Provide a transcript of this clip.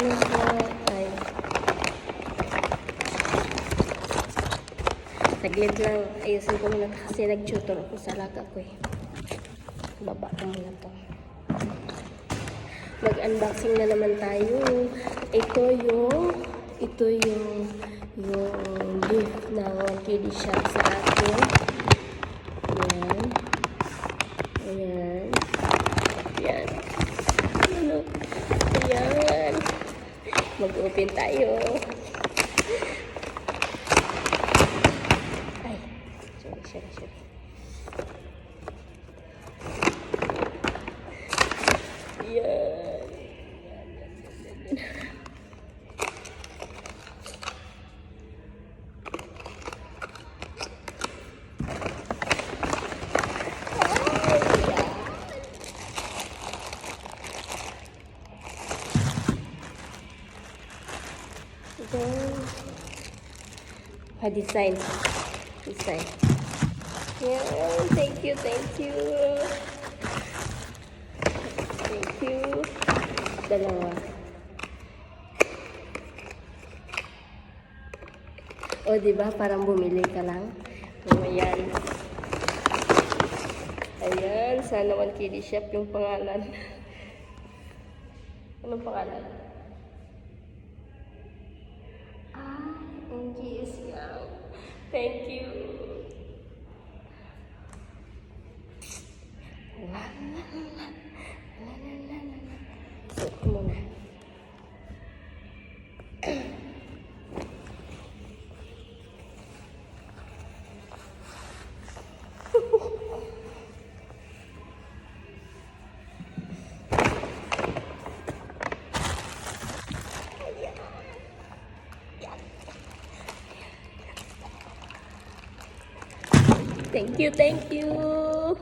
Ano po? Ay. Saglit lang. Ayusin ko muna kasi nag-tutor ako sa alaga ko eh. Baba ko muna to. Mag-unboxing na naman tayo. Ito yung gift ng Kiddie Shop sa akin. Ayan. Ayan. Ayan. Ano? Ayan. Mag-open tayo. Ay. Sorry. Ayan. Design. Yeah, thank you. Dalawa. O, diba? Parang bumili ka lang. O, ayan. Ayan, sana naman Kiddie Shop yung pangalan. Anong pangalan? NGS Young. Thank you. Suot ko muna. Thank you.